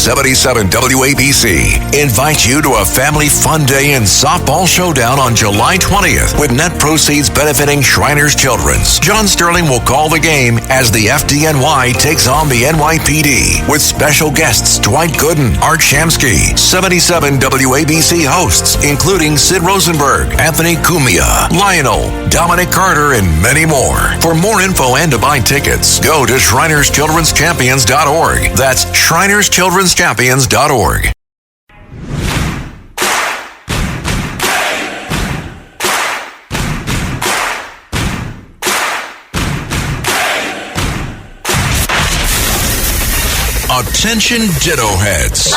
77 WABC invites you to a family fun day and softball showdown on July 20th with net proceeds benefiting Shriners Children's. John Sterling will call the game as the FDNY takes on the NYPD with special guests Dwight Gooden, Art Shamsky, 77 WABC hosts including Sid Rosenberg, Anthony Cumia, Lionel, Dominic Carter, and many more. For more info and to buy tickets, go to ShrinersChildren'sChampions.org. That's ShrinersChildren'sChampions.org. Attention Ditto Heads.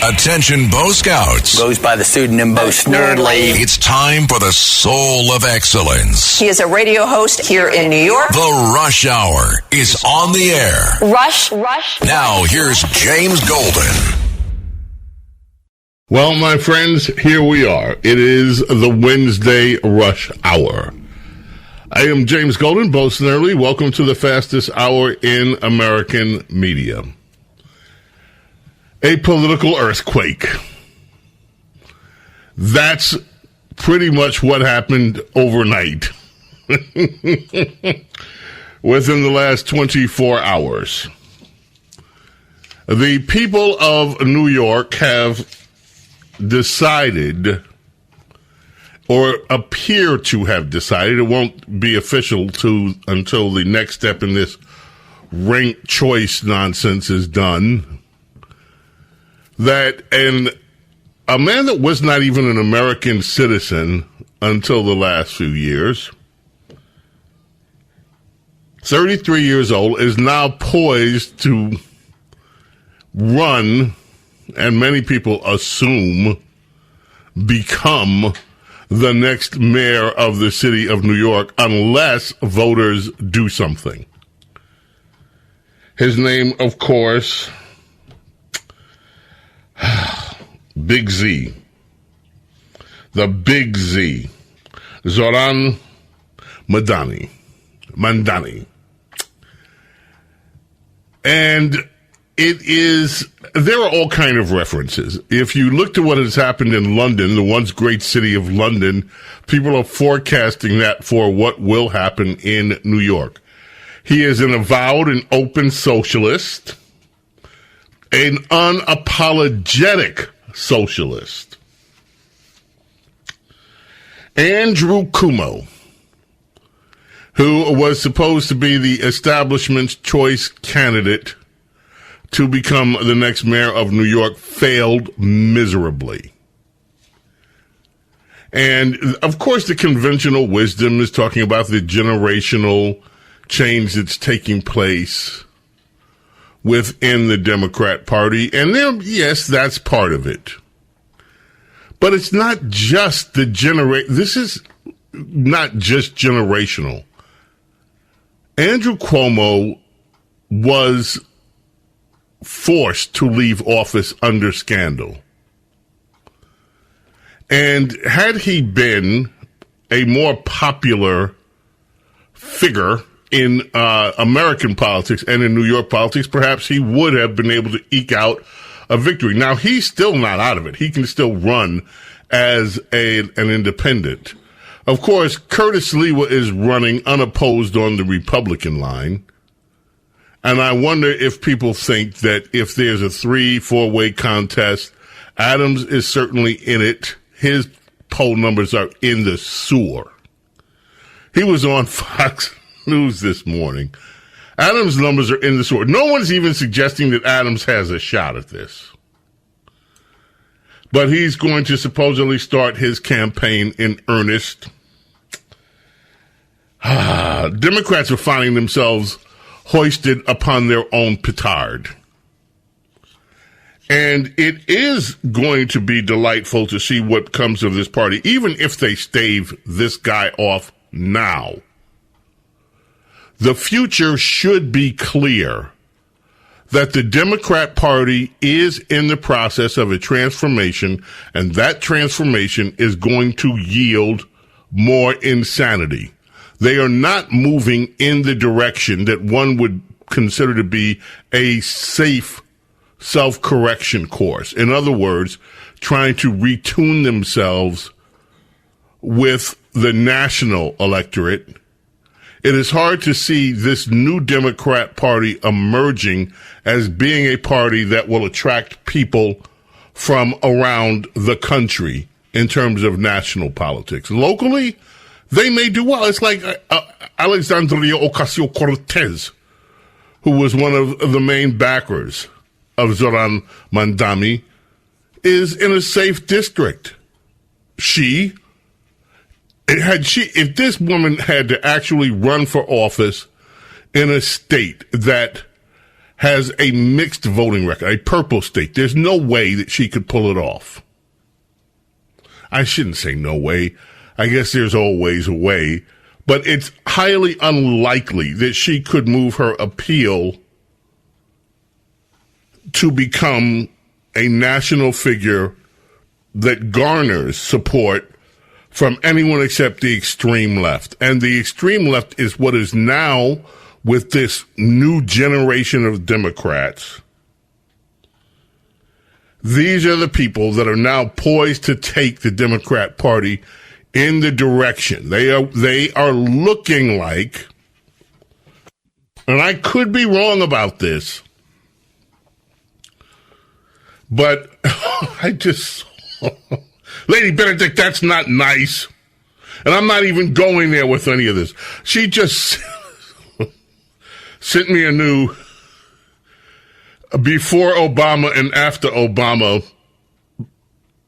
Attention Bo Scouts. Goes by the pseudonym Bo Snerdley. It's time for the Soul of Excellence. He is a radio host here in New York. The Rush Hour is on the air. Rush. Now here's James Golden. Well, my friends, here we are. It is the Wednesday Rush Hour. I am James Golden, Bo Snerdley. Welcome to the fastest hour in American media. A political earthquake. That's pretty much what happened overnight. Within the last 24 hours. The people of New York have decided, or appear to have decided, it won't be official until the next step in this ranked choice nonsense is done, that a man that was not even an American citizen until the last few years, 33 years old, is now poised to run, and many people assume become, the next mayor of the city of New York, unless voters do something. His name, of course, Big Z. The Big Z. Zoran Mandani. And there are all kind of references. If you look to what has happened in London, the once great city of London, people are forecasting that for what will happen in New York. He is an avowed and open socialist, an unapologetic socialist. Andrew Cuomo, who was supposed to be the establishment's choice candidate to become the next mayor of New York, failed miserably. And, of course, the conventional wisdom is talking about the generational change that's taking place within the Democrat Party. And yes, that's part of it. But it's not just this is not just generational. Andrew Cuomo was forced to leave office under scandal. And had he been a more popular figure in American politics and in New York politics, perhaps he would have been able to eke out a victory. Now, he's still not out of it. He can still run as an independent. Of course, Curtis Lewa is running unopposed on the Republican line. And I wonder if people think that if there's a 3-4-way contest, Adams is certainly in it. His poll numbers are in the sewer. He was on Fox News this morning. Adams' numbers are in the sewer. No one's even suggesting that Adams has a shot at this. But he's going to supposedly start his campaign in earnest. Democrats are finding themselves hoisted upon their own petard. And it is going to be delightful to see what comes of this party, even if they stave this guy off now. The future should be clear that the Democrat Party is in the process of a transformation, and that transformation is going to yield more insanity. They are not moving in the direction that one would consider to be a safe self-correction course. In other words, trying to retune themselves with the national electorate. It is hard to see this new Democrat Party emerging as being a party that will attract people from around the country in terms of national politics. Locally, they may do well. It's like Alexandria Ocasio-Cortez, who was one of the main backers of Zoran Mandami, is in a safe district. If this woman had to actually run for office in a state that has a mixed voting record, a purple state, there's no way that she could pull it off. I shouldn't say no way. I guess there's always a way, but it's highly unlikely that she could move her appeal to become a national figure that garners support from anyone except the extreme left. And the extreme left is what is now, with this new generation of Democrats, these are the people that are now poised to take the Democrat Party in the direction. They are looking like, and I could be wrong about this, but I just, Lady Benedict, that's not nice. And I'm not even going there with any of this. She just sent me a new before Obama and after Obama.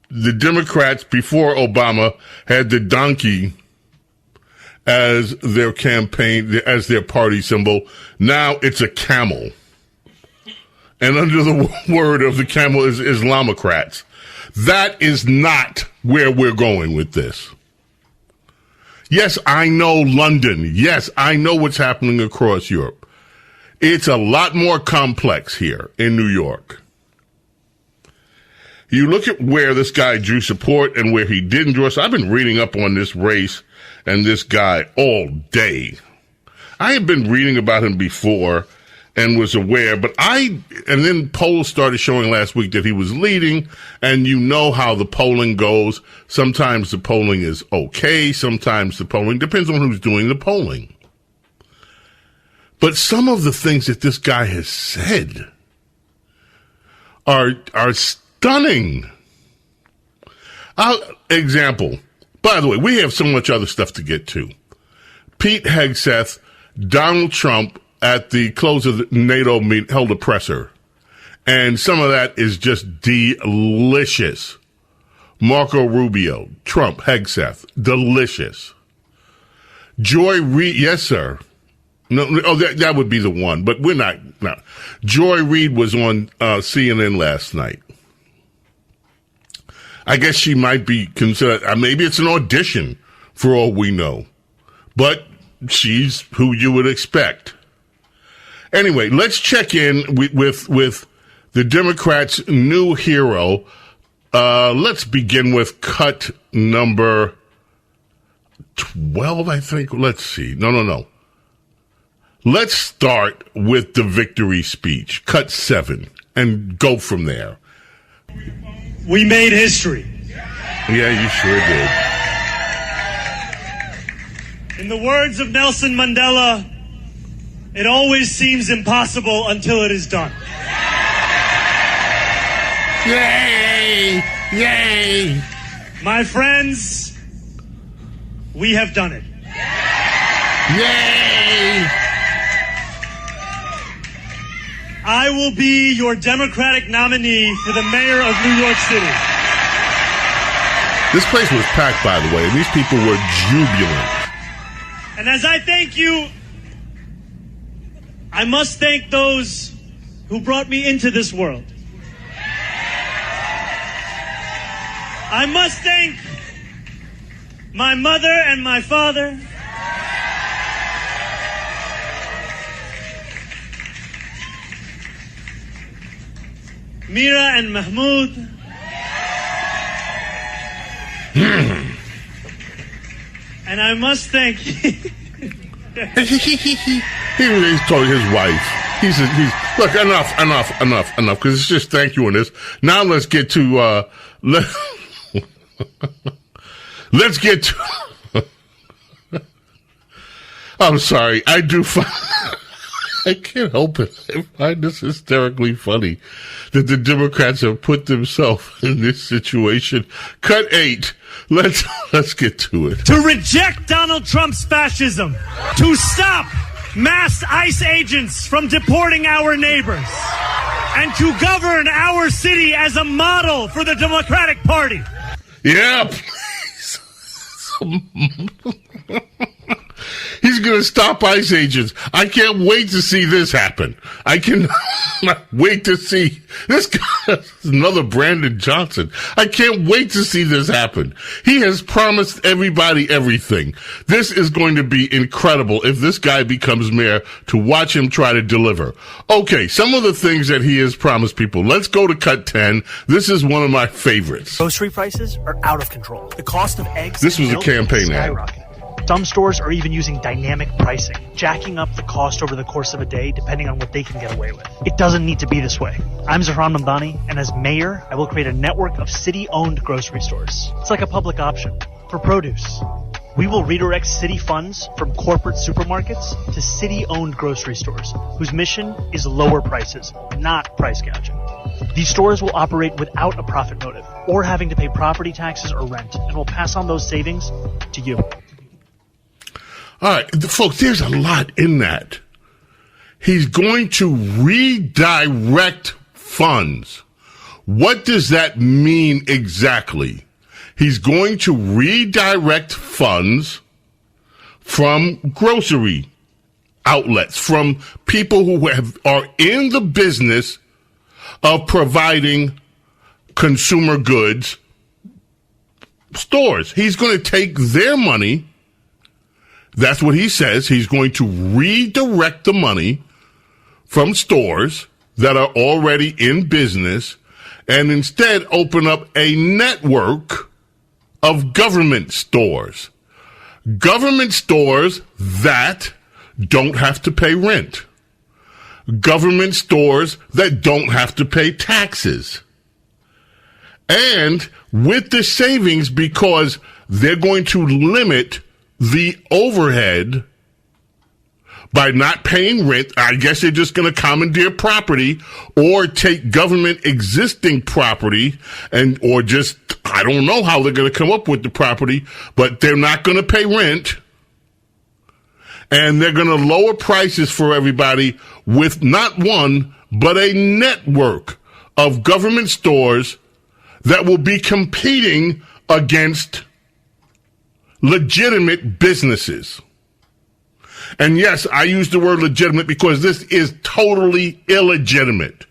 The Democrats before Obama had the donkey as their campaign, as their party symbol. Now it's a camel. And under the word of the camel is Islamocrats. That is not where we're going with this. Yes, I know London. Yes, I know what's happening across Europe. It's a lot more complex here in New York. You look at where this guy drew support and where he didn't draw. So I've been reading up on this race and this guy all day. I had been reading about him before and was aware, and then polls started showing last week that he was leading, and you know how the polling goes. Sometimes the polling is okay, sometimes the polling depends on who's doing the polling. But some of the things that this guy has said are stunning. Example. By the way, we have so much other stuff to get to. Pete Hegseth, Donald Trump, at the close of the NATO meeting, held a presser. And some of that is just delicious. Marco Rubio, Trump, Hegseth, delicious. Joy Reid, yes, sir. No, that would be the one, but we're not. No. Joy Reid was on CNN last night. I guess she might be considered, maybe it's an audition for all we know. But she's who you would expect. Anyway, let's check in with the Democrats' new hero. Let's begin with cut number 12, I think. Let's see. No. Let's start with the victory speech, cut 7, and go from there. We made history. Yeah, you sure did. In the words of Nelson Mandela, it always seems impossible until it is done. Yay! Yay! My friends, we have done it. Yay! I will be your Democratic nominee for the mayor of New York City. This place was packed, by the way, and these people were jubilant. And as I thank you, I must thank those who brought me into this world. I must thank my mother and my father. Mira and Mahmoud. And I must thank He's told his wife. Look, enough, because it's just thank you on this. Now let's get to, let's get to, I'm sorry, I can't help it. I find this hysterically funny that the Democrats have put themselves in this situation. Cut 8. Let's get to it. To reject Donald Trump's fascism, to stop mass ICE agents from deporting our neighbors, and to govern our city as a model for the Democratic Party. Yeah, please. He's going to stop ICE agents. I can't wait to see this happen. I cannot wait to see this guy. Another Brandon Johnson. I can't wait to see this happen. He has promised everybody everything. This is going to be incredible if this guy becomes mayor, to watch him try to deliver. Okay, some of the things that he has promised people. Let's go to cut 10. This is one of my favorites. Grocery prices are out of control. The cost of eggs. This was a campaign ad. Skyrocketing. Some stores are even using dynamic pricing, jacking up the cost over the course of a day depending on what they can get away with. It doesn't need to be this way. I'm Zahran Mamdani, and as mayor, I will create a network of city-owned grocery stores. It's like a public option for produce. We will redirect city funds from corporate supermarkets to city-owned grocery stores, whose mission is lower prices, not price gouging. These stores will operate without a profit motive or having to pay property taxes or rent, and will pass on those savings to you. All right, folks, there's a lot in that. He's going to redirect funds. What does that mean exactly? He's going to redirect funds from grocery outlets, from people who are in the business of providing consumer goods stores. He's going to take their money. That's what he says. He's going to redirect the money from stores that are already in business and instead open up a network of government stores. Government stores that don't have to pay rent. Government stores that don't have to pay taxes. And with the savings, because they're going to limit the overhead by not paying rent. I guess they're just going to commandeer property or take government existing property or just, I don't know how they're going to come up with the property, but they're not going to pay rent. And they're going to lower prices for everybody with not one, but a network of government stores that will be competing against legitimate businesses. And yes, I use the word legitimate because this is totally illegitimate.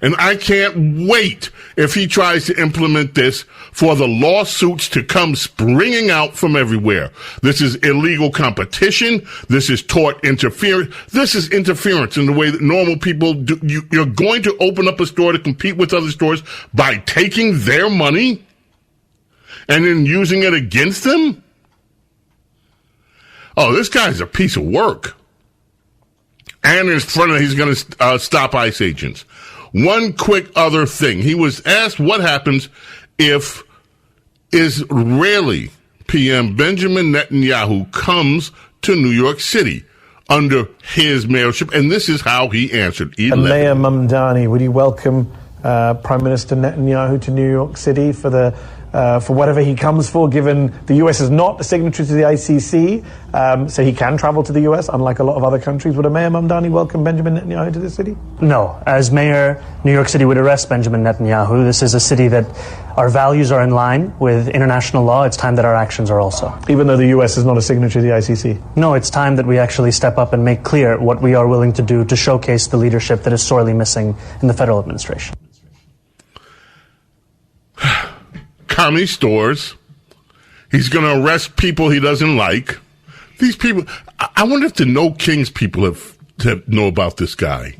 And I can't wait if he tries to implement this for the lawsuits to come springing out from everywhere. This is illegal competition. This is tort interference. This is interference in the way that normal people do. You're going to open up a store to compete with other stores by taking their money and then using it against them? Oh, this guy's a piece of work. And in front of he's going to stop ICE agents. One quick other thing. He was asked what happens if Israeli PM Benjamin Netanyahu comes to New York City under his mayorship, and this is how he answered. Mayor Mamdani, would you welcome Prime Minister Netanyahu to New York City for whatever he comes for, given the U.S. is not a signatory to the ICC, so he can travel to the U.S., unlike a lot of other countries. Would a Mayor Mamdani welcome Benjamin Netanyahu to the city? No. As mayor, New York City would arrest Benjamin Netanyahu. This is a city that our values are in line with international law. It's time that our actions are also. Even though the U.S. is not a signatory to the ICC? No, it's time that we actually step up and make clear what we are willing to do to showcase the leadership that is sorely missing in the federal administration. Commie stores. He's going to arrest people he doesn't like. These people, I wonder if the No Kings people have know about this guy.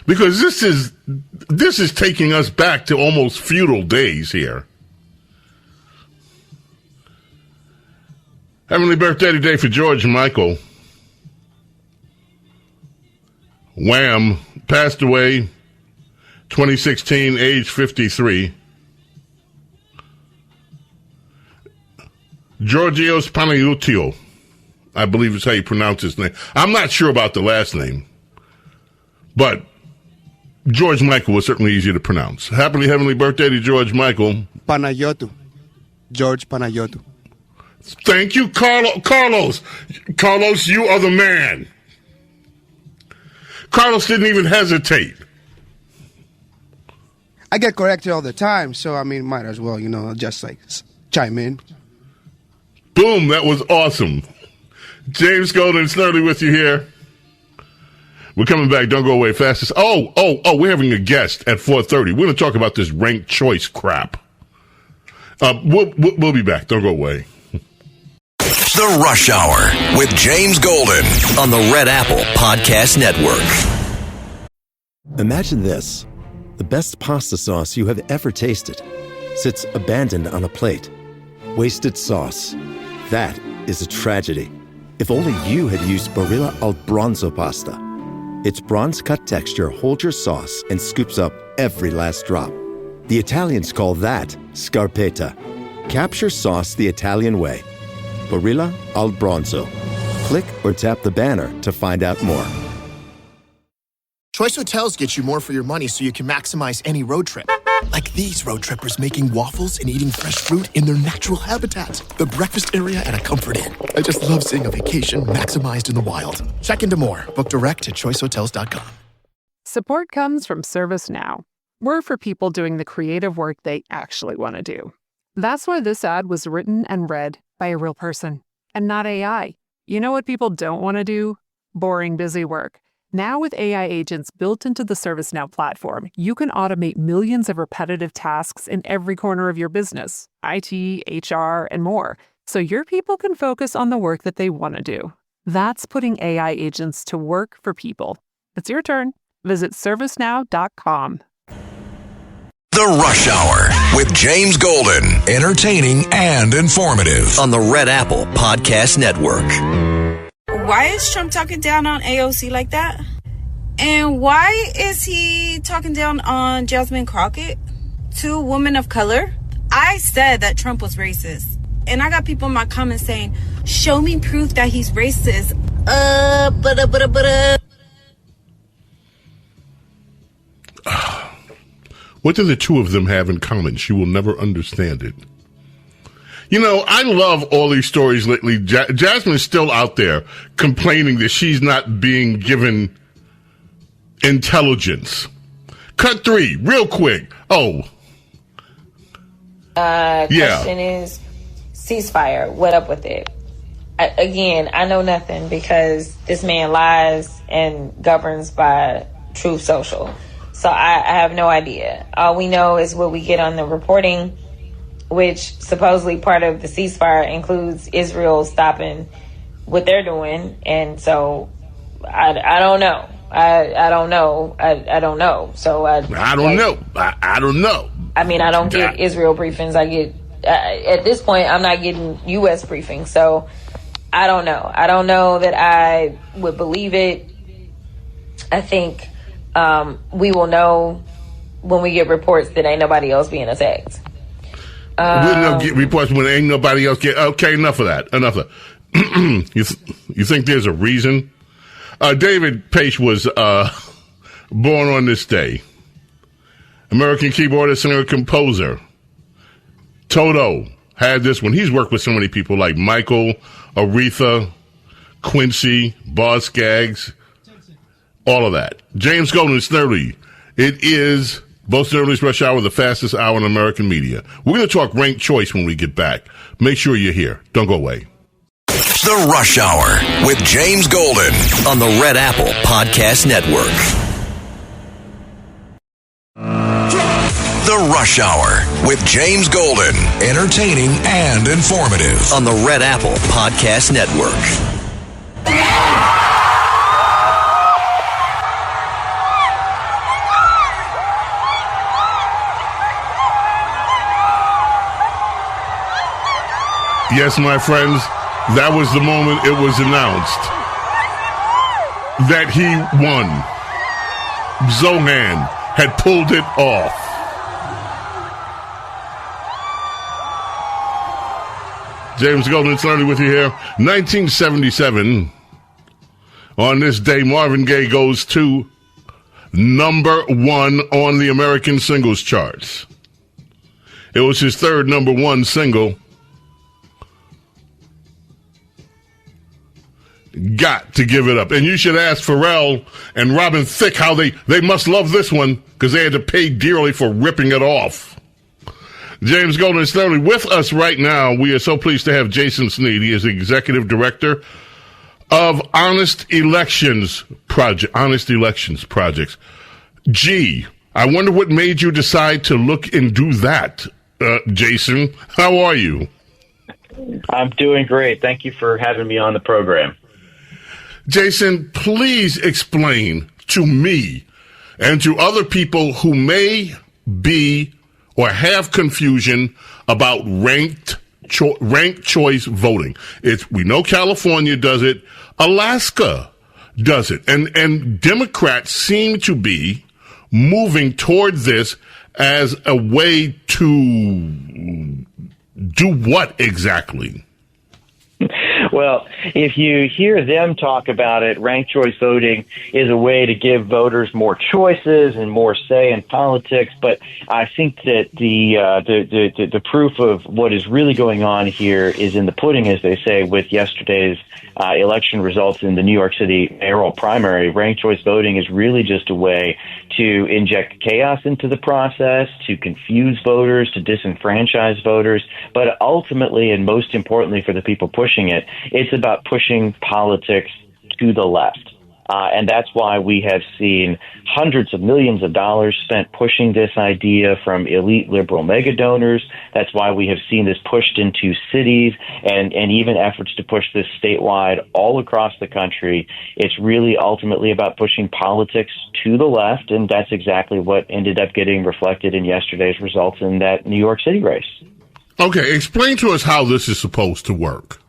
Because this is taking us back to almost feudal days here. Heavenly birthday today for George and Michael. Wham passed away 2016, age 53. Georgios Panayiotou, I believe is how you pronounce his name. I'm not sure about the last name, but George Michael was certainly easy to pronounce. Happily heavenly birthday to George Michael. Panayiotou. George Panayiotou. Thank you, Carlos. Carlos, you are the man. Carlos didn't even hesitate. I get corrected all the time, so I mean, might as well, just like chime in. Boom, that was awesome. James Golden, Snerdley with you here. We're coming back. Don't go away. Fastest. Oh, we're having a guest at 4:30. We're going to talk about this ranked choice crap. We'll be back. Don't go away. The Rush Hour with James Golden on the Red Apple Podcast Network. Imagine this. The best pasta sauce you have ever tasted sits abandoned on a plate. Wasted sauce. That is a tragedy. If only you had used Barilla al Bronzo pasta. Its bronze-cut texture holds your sauce and scoops up every last drop. The Italians call that scarpetta. Capture sauce the Italian way. Barilla al Bronzo. Click or tap the banner to find out more. Choice Hotels get you more for your money so you can maximize any road trip. Like these road trippers making waffles and eating fresh fruit in their natural habitat. The breakfast area at a Comfort Inn. I just love seeing a vacation maximized in the wild. Check into more. Book direct at choicehotels.com. Support comes from ServiceNow. We're for people doing the creative work they actually want to do. That's why this ad was written and read by a real person and not AI. You know what people don't want to do? Boring, busy work. Now with AI agents built into the ServiceNow platform, you can automate millions of repetitive tasks in every corner of your business, IT, HR, and more, so your people can focus on the work that they want to do. That's putting AI agents to work for people. It's your turn. Visit ServiceNow.com. The Rush Hour with James Golden. Entertaining and informative on the Red Apple Podcast Network. Why is Trump talking down on AOC like that? And why is he talking down on Jasmine Crockett, two women of color? I said that Trump was racist. And I got people in my comments saying, show me proof that he's racist. What do the two of them have in common? She will never understand it. You know, I love all these stories lately. Jasmine is still out there complaining that she's not being given intelligence. Cut 3, real quick. Question is ceasefire. What up with it? I know nothing because this man lies and governs by Truth Social. So I have no idea. All we know is what we get on the reporting, which supposedly part of the ceasefire includes Israel stopping what they're doing. And so I don't know. I don't know. I don't know. So I don't know. I don't know. I mean, I don't get Israel briefings. I get, at this point, I'm not getting U.S. briefings. So I don't know. I don't know that I would believe it. I think we will know when we get reports that ain't nobody else being attacked. We'll get reports when ain't nobody else get. Okay, enough of that. Enough of that. You think there's a reason? David Pace was born on this day. American keyboardist, singer, composer. Toto had this one. He's worked with so many people like Michael, Aretha, Quincy, Boz Scaggs, all of that. James Golden, Snerdley. It is Bo Snerdley's Rush Hour, the fastest hour in American media. We're going to talk ranked choice when we get back. Make sure you're here. Don't go away. The Rush Hour with James Golden on the Red Apple Podcast Network. The Rush Hour with James Golden. Entertaining and informative on the Red Apple Podcast Network. Yes, my friends, that was the moment it was announced that he won. Zohan had pulled it off. James Golden Snerdley with you here. 1977. On this day, Marvin Gaye goes to number 1 on the American singles charts. It was his third number 1 single. Got to give it up. And you should ask Pharrell and Robin Thicke how they must love this one, because they had to pay dearly for ripping it off. James Golden Snerdley with us right now. We are so pleased to have Jason Sneed. He is the executive director of Honest Elections Projects. Gee, I wonder what made you decide to look and do that, Jason. How are you? I'm doing great. Thank you for having me on the program. Jason, please explain to me and to other people who may be or have confusion about ranked choice voting. We know California does it. Alaska does it. And Democrats seem to be moving toward this as a way to do what exactly? Well, if you hear them talk about it, ranked choice voting is a way to give voters more choices and more say in politics. But I think that the proof of what is really going on here is in the pudding, as they say, with yesterday's election results in the New York City mayoral primary. Ranked choice voting is really just a way to inject chaos into the process, to confuse voters, to disenfranchise voters. But ultimately, and most importantly for the people pushing it, it's about pushing politics to the left. And that's why we have seen hundreds of millions of dollars spent pushing this idea from elite liberal mega donors. That's why we have seen this pushed into cities and even efforts to push this statewide all across the country. It's really ultimately about pushing politics to the left, and that's exactly what ended up getting reflected in yesterday's results in that New York City race. Okay, explain to us how this is supposed to work.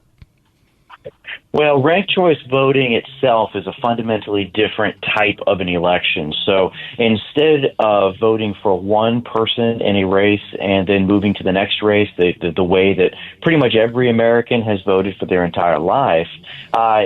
Well, ranked choice voting itself is a fundamentally different type of an election. So instead of voting for one person in a race and then moving to the next race, the way that pretty much every American has voted for their entire life,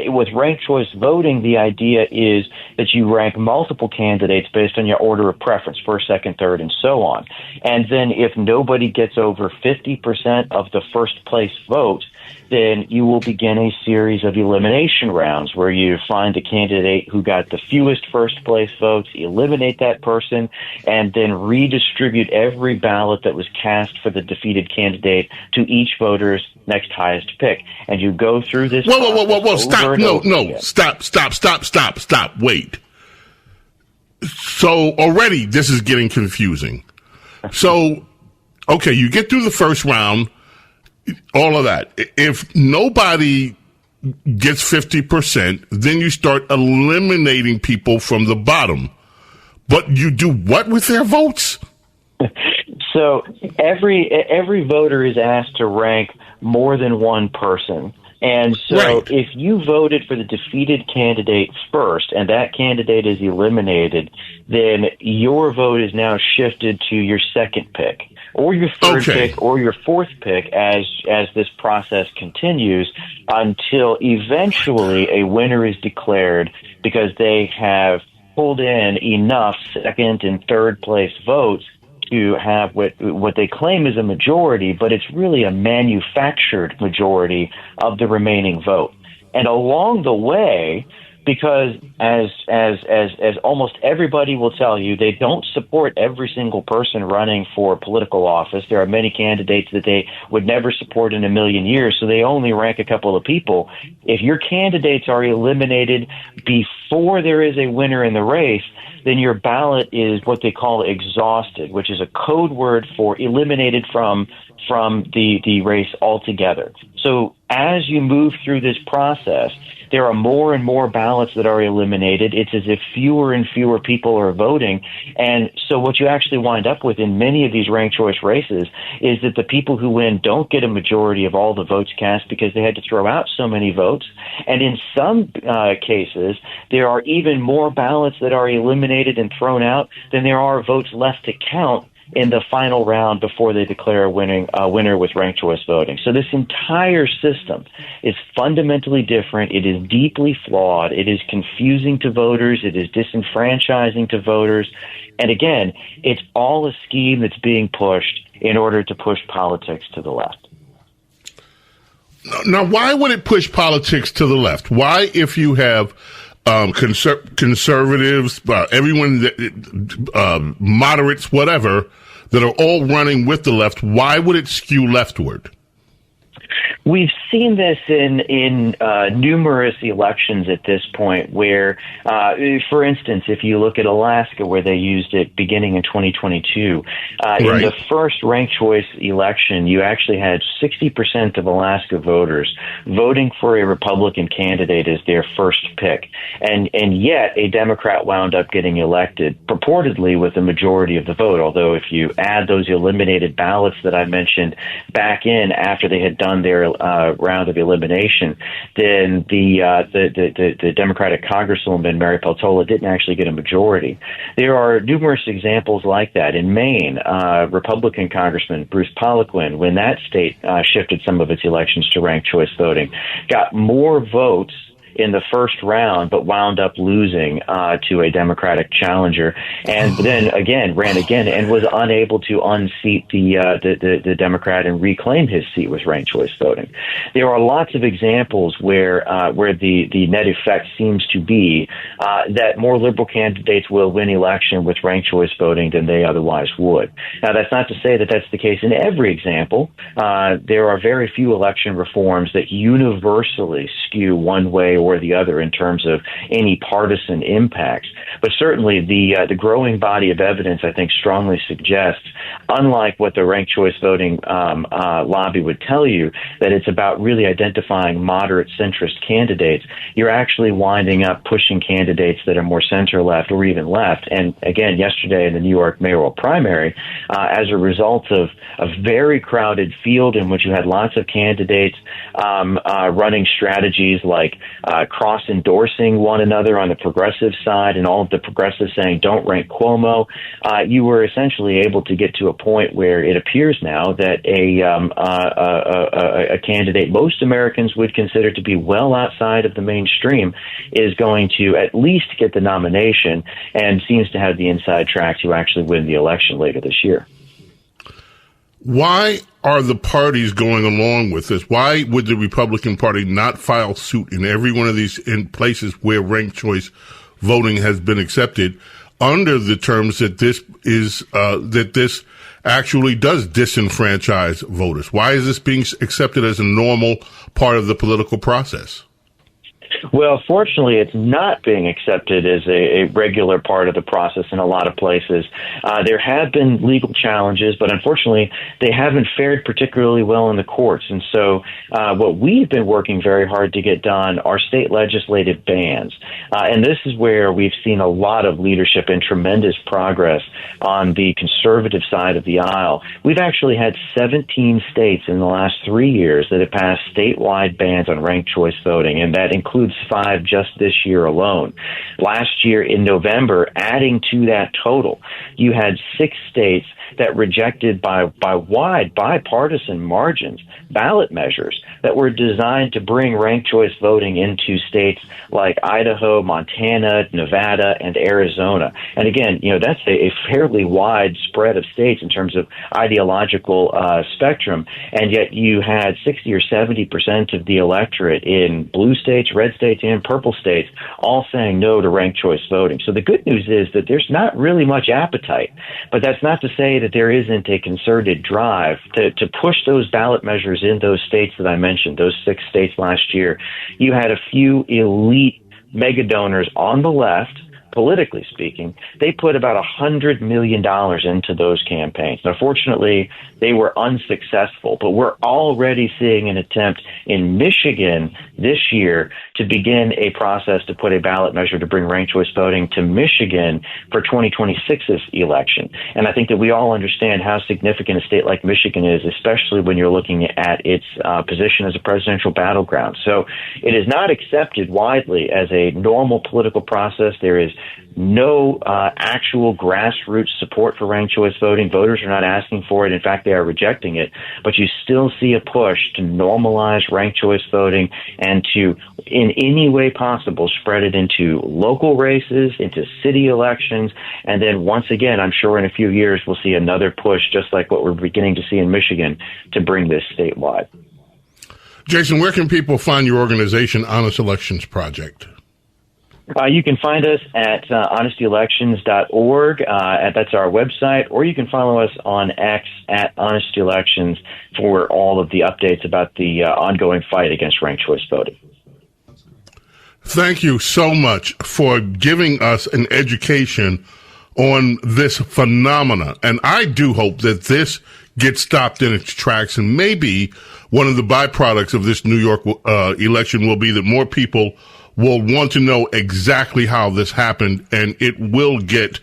with ranked choice voting, the idea is that you rank multiple candidates based on your order of preference, first, second, third, and so on. And then if nobody gets over 50% of the first place vote, then you will begin a series of elimination rounds where you find the candidate who got the fewest first place votes, eliminate that person, and then redistribute every ballot that was cast for the defeated candidate to each voter's next highest pick. And you go through this. Whoa, stop. No. Stop. Wait. So already this is getting confusing. So, okay, you get through the first round. All of that. If nobody gets 50%, then you start eliminating people from the bottom. But you do what with their votes? So every voter is asked to rank more than one person. And so if you voted for the defeated candidate first and that candidate is eliminated, then your vote is now shifted to your second pick or your third pick or your fourth pick as this process continues until eventually a winner is declared because they have pulled in enough second and third place votes to have what they claim is a majority, but it's really a manufactured majority of the remaining vote. And along the way, because as almost everybody will tell you, they don't support every single person running for political office. There are many candidates that they would never support in a million years, so they only rank a couple of people. If your candidates are eliminated before there is a winner in the race, then your ballot is what they call exhausted, which is a code word for eliminated from the race altogether. So as you move through this process, there are more and more ballots that are eliminated. It's as if fewer and fewer people are voting. And so what you actually wind up with in many of these ranked choice races is that the people who win don't get a majority of all the votes cast because they had to throw out so many votes. And in some cases, there are even more ballots that are eliminated and thrown out than there are votes left to count in the final round before they declare a winner with ranked choice voting. So this entire system is fundamentally different. It is deeply flawed. It is confusing to voters. It is disenfranchising to voters. And again, it's all a scheme that's being pushed in order to push politics to the left. Now, why would it push politics to the left? Why, if you have conservatives, everyone, moderates, whatever, that are all running with the left, why would it skew leftward? We've seen this in numerous elections at this point where, for instance, if you look at Alaska where they used it beginning in 2022, in the first ranked choice election, you actually had 60% of Alaska voters voting for a Republican candidate as their first pick. And yet a Democrat wound up getting elected purportedly with a majority of the vote, although if you add those eliminated ballots that I mentioned back in after they had done their round of elimination, then the Democratic Congresswoman Mary Peltola didn't actually get a majority. There are numerous examples like that. In Maine, Republican Congressman Bruce Poliquin, when that state shifted some of its elections to ranked choice voting, got more votes in the first round, but wound up losing to a Democratic challenger, and then ran again, and was unable to unseat the Democrat and reclaim his seat with ranked choice voting. There are lots of examples where the net effect seems to be that more liberal candidates will win election with ranked choice voting than they otherwise would. Now, that's not to say that that's the case in every example. There are very few election reforms that universally skew one way or the other in terms of any partisan impacts. But certainly the growing body of evidence, I think, strongly suggests, unlike what the ranked choice voting lobby would tell you, that it's about really identifying moderate centrist candidates. You're actually winding up pushing candidates that are more center-left or even left. And again, yesterday in the New York mayoral primary, as a result of a very crowded field in which you had lots of candidates running strategies like cross-endorsing one another on the progressive side and all of the progressives saying, don't rank Cuomo, you were essentially able to get to a point where it appears now that a candidate most Americans would consider to be well outside of the mainstream is going to at least get the nomination and seems to have the inside track to actually win the election later this year. Why are the parties going along with this? Why would the Republican Party not file suit in every one of these in places where ranked choice voting has been accepted under the terms that this actually does disenfranchise voters? Why is this being accepted as a normal part of the political process? Well, fortunately, it's not being accepted as a regular part of the process in a lot of places. There have been legal challenges, but unfortunately, they haven't fared particularly well in the courts. And so what we've been working very hard to get done are state legislative bans. And this is where we've seen a lot of leadership and tremendous progress on the conservative side of the aisle. We've actually had 17 states in the last 3 years that have passed statewide bans on ranked choice voting, and that includes 5 just this year alone. Last year in November, adding to that total, you had 6 states that rejected by wide bipartisan margins ballot measures that were designed to bring ranked choice voting into states like Idaho, Montana, Nevada, and Arizona. And again, that's a fairly wide spread of states in terms of ideological spectrum, and yet you had 60 or 70% of the electorate in blue states, red states, and purple states all saying no to ranked choice voting. So the good news is that there's not really much appetite, but that's not to say that there isn't a concerted drive to push those ballot measures in those states that I mentioned, those 6 states last year. You had a few elite mega donors on the left politically speaking, they put about $100 million into those campaigns. Now, fortunately, they were unsuccessful, but we're already seeing an attempt in Michigan this year to begin a process to put a ballot measure to bring ranked choice voting to Michigan for 2026's election. And I think that we all understand how significant a state like Michigan is, especially when you're looking at its position as a presidential battleground. So it is not accepted widely as a normal political process. There is no actual grassroots support for ranked choice voting. Voters are not asking for it. In fact, they are rejecting it. But you still see a push to normalize ranked choice voting and to, in any way possible, spread it into local races, into city elections. And then once again, I'm sure in a few years, we'll see another push, just like what we're beginning to see in Michigan, to bring this statewide. Jason, where can people find your organization, Honest Elections Project? You can find us at honestyelections.org. That's our website, or you can follow us on X at honestyelections for all of the updates about the ongoing fight against ranked choice voting. Thank you so much for giving us an education on this phenomena. And I do hope that this gets stopped in its tracks, and maybe one of the byproducts of this New York election will be that more people will want to know exactly how this happened, and it will get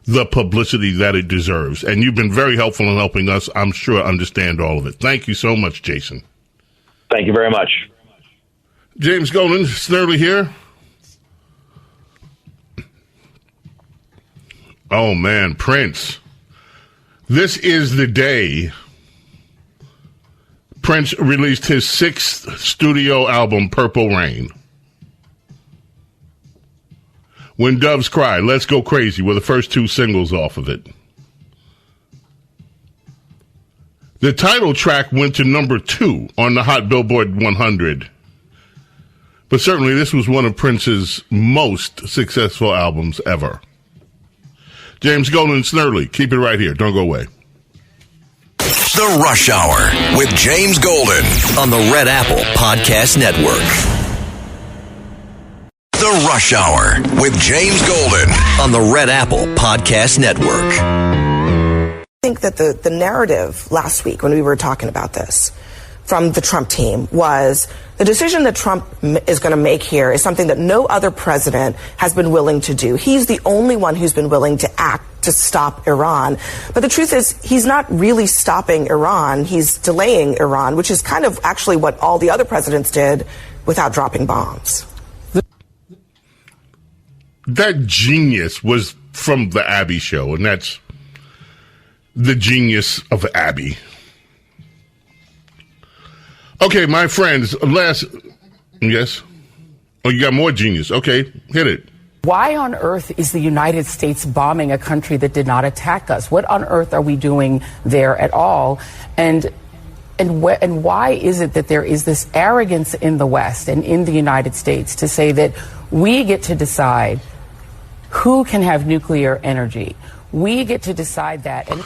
the publicity that it deserves. And you've been very helpful in helping us, I'm sure, understand all of it. Thank you so much, Jason. Thank you very much. James Golden, Snerdley here. Oh, man, Prince. This is the day Prince released his 6th studio album, Purple Rain. When Doves Cry, Let's Go Crazy were the first 2 singles off of it. The title track went to number 2 on the Hot Billboard 100. But certainly this was one of Prince's most successful albums ever. James Golden and Snerdley, keep it right here. Don't go away. The Rush Hour with James Golden on the Red Apple Podcast Network. The Rush Hour with James Golden on the Red Apple Podcast Network. I think that the narrative last week when we were talking about this from the Trump team was the decision that Trump is going to make here is something that no other president has been willing to do. He's the only one who's been willing to act to stop Iran. But the truth is, he's not really stopping Iran. He's delaying Iran, which is kind of actually what all the other presidents did without dropping bombs. That genius was from the Abby show, and that's the genius of Abby. Okay, my friends, yes? Oh, you got more genius. Okay, hit it. Why on earth is the United States bombing a country that did not attack us? What on earth are we doing there at all? And why is it that there is this arrogance in the West and in the United States to say that we get to decide who can have nuclear energy? We get to decide that. And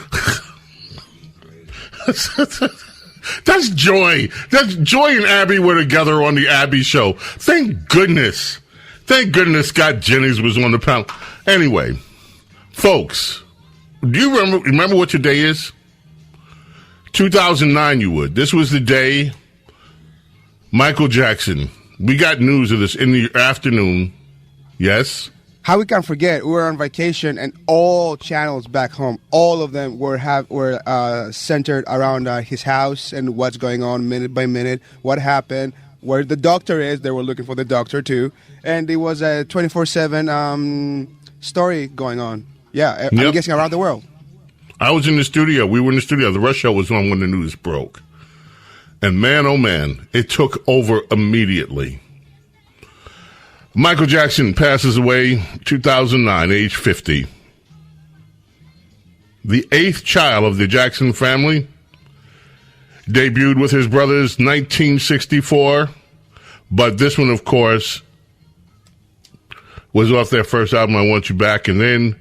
That's Joy. That's Joy and Abby were together on the Abby show. Thank goodness. Thank goodness Scott Jennings was on the panel. Anyway, folks, do you remember what your day is? 2009 you would. This was the day Michael Jackson. We got news of this in the afternoon. Yes? How we can forget, we were on vacation and all channels back home, all of them were centered around his house and what's going on minute by minute, what happened, where the doctor is. They were looking for the doctor too. And it was a 24/7 story going on. Yeah, I'm guessing around the world. I was in the studio. We were in the studio. The Rush Show was on when the news broke. And man, oh man, it took over immediately. Michael Jackson passes away 2009, age 50. The 8th child of the Jackson family, debuted with his brothers 1964, but this one, of course, was off their first album, I Want You Back. And then,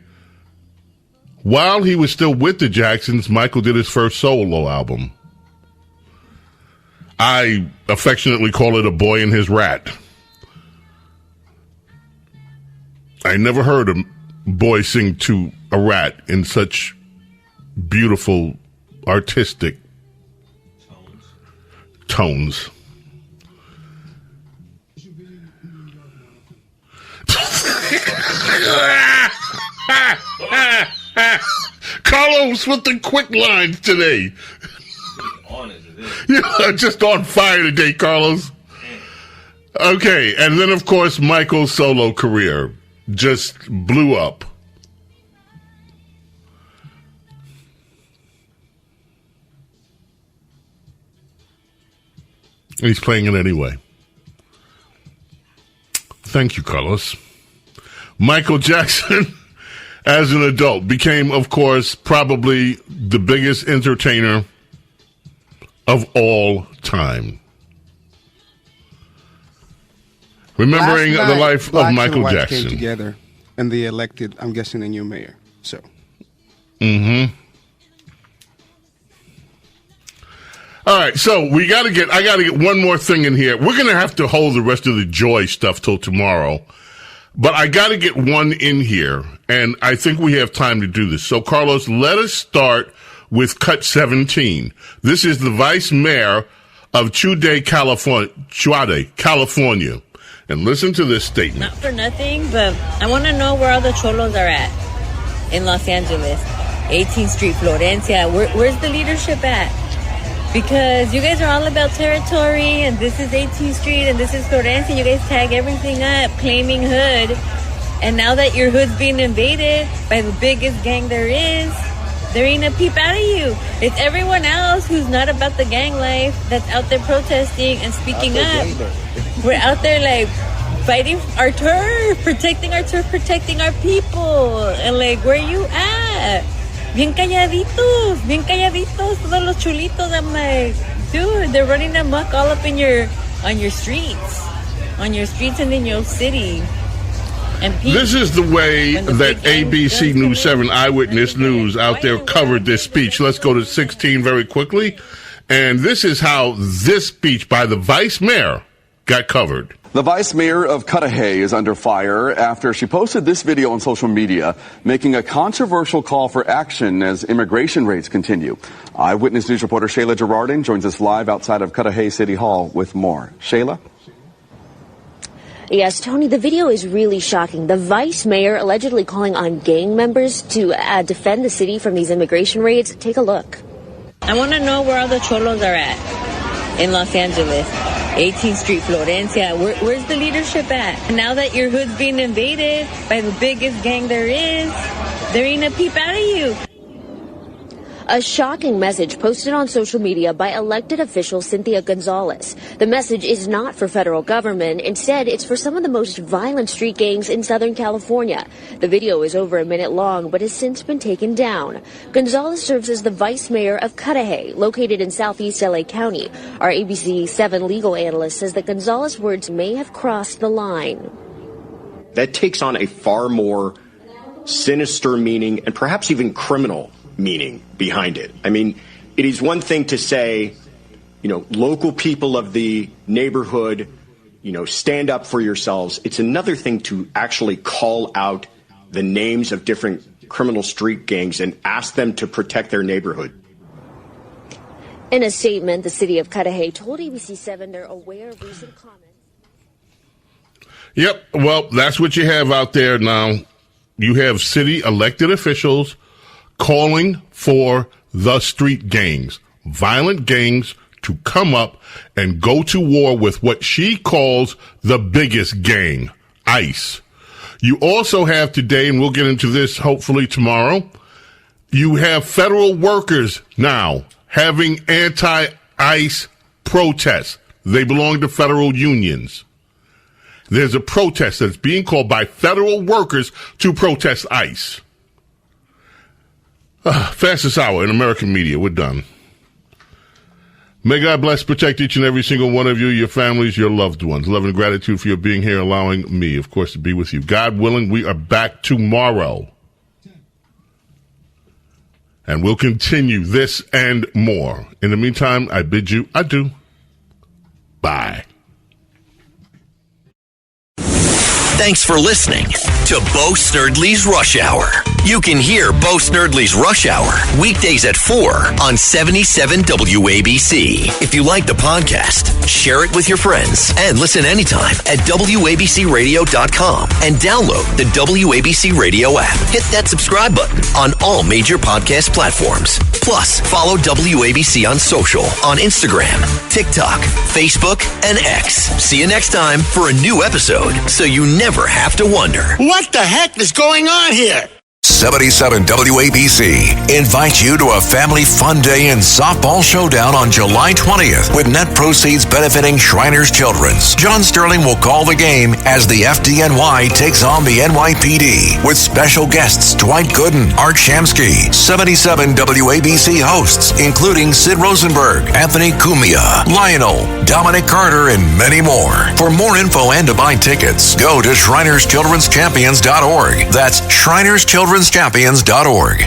while he was still with the Jacksons, Michael did his first solo album. I affectionately call it A Boy and His Rat. I never heard a boy sing to a rat in such beautiful, artistic tones. Carlos with the quick lines today. You're just on fire today, Carlos. Okay, and then, of course, Michael's solo career just blew up. He's playing it anyway. Thank you, Carlos. Michael Jackson, as an adult, became, of course, probably the biggest entertainer of all time. Remembering the life of Michael Jackson. Came together and they elected, I'm guessing, a new mayor. So. Mm-hmm. All right, so I got to get one more thing in here. We're going to have to hold the rest of the joy stuff till tomorrow. But I got to get one in here, and I think we have time to do this. So, Carlos, let us start with Cut 17. This is the vice mayor of Chuade, California. And listen to this statement. Not for nothing, but I want to know where all the cholos are at in Los Angeles. 18th Street, Florencia. Where's the leadership at? Because you guys are all about territory, and this is 18th Street, and this is Florencia. You guys tag everything up, claiming hood. And now that your hood's being invaded by the biggest gang there is, there ain't a peep out of you. It's everyone else who's not about the gang life that's out there protesting and speaking up. We're out there, like, fighting our turf, protecting our people. And, like, where you at? Bien calladitos, todos los chulitos. I'm like, dude, they're running amok all up on your streets and in your city. And this is the way that ABC News 7 Eyewitness News out there covered this speech. Let's go to 16 very quickly. And this is how this speech by the vice mayor got covered. The vice mayor of Cudahy is under fire after she posted this video on social media, making a controversial call for action as immigration raids continue. Eyewitness News reporter Shayla Girardin joins us live outside of Cudahy City Hall with more. Shayla? Yes, Tony, the video is really shocking. The vice mayor allegedly calling on gang members to defend the city from these immigration raids. Take a look. I want to know where all the cholos are at in Los Angeles. 18th Street, Florencia. Where's the leadership at? And now that your hood's being invaded by the biggest gang there is, there ain't a peep out of you. A shocking message posted on social media by elected official Cynthia Gonzalez. The message is not for federal government. Instead, it's for some of the most violent street gangs in Southern California. The video is over a minute long, but has since been taken down. Gonzalez serves as the vice mayor of Cudahy, located in southeast LA County. Our ABC 7 legal analyst says that Gonzalez's words may have crossed the line. That takes on a far more sinister meaning and perhaps even criminal meaning behind it. I mean, it is one thing to say, local people of the neighborhood, stand up for yourselves. It's another thing to actually call out the names of different criminal street gangs and ask them to protect their neighborhood. In a statement, the city of Cudahy told ABC 7 they're aware of recent comments. Yep, well, that's what you have out there now. You have city elected officials calling for the street gangs, violent gangs, to come up and go to war with what she calls the biggest gang, ICE. You also have today, and we'll get into this hopefully tomorrow, you have federal workers now having anti-ICE protests. They belong to federal unions. There's a protest that's being called by federal workers to protest ICE. Fastest hour in American media. We're done. May God bless, protect each and every single one of you, your families, your loved ones. Love and gratitude for your being here, allowing me, of course, to be with you. God willing, we are back tomorrow. And we'll continue this and more. In the meantime, I bid you adieu. Bye. Thanks for listening to Bo Snerdley's Rush Hour. You can hear Bo Snerdley's Rush Hour weekdays at 4 on 77 WABC. If you like the podcast, share it with your friends and listen anytime at WABCRadio.com and download the WABC Radio app. Hit that subscribe button on all major podcast platforms. Plus, follow WABC on social on Instagram, TikTok, Facebook, and X. See you next time for a new episode so you never have to wonder. What the heck is going on here? 77 WABC invites you to a family fun day and softball showdown on July 20th with net proceeds benefiting Shriners Children's. John Sterling will call the game as the FDNY takes on the NYPD with special guests Dwight Gooden, Art Shamsky, 77 WABC hosts including Sid Rosenberg, Anthony Cumia, Lionel, Dominic Carter, and many more. For more info and to buy tickets, go to ShrinersChildren'sChampions.org. That's ShrinersChildren'sChampions.org.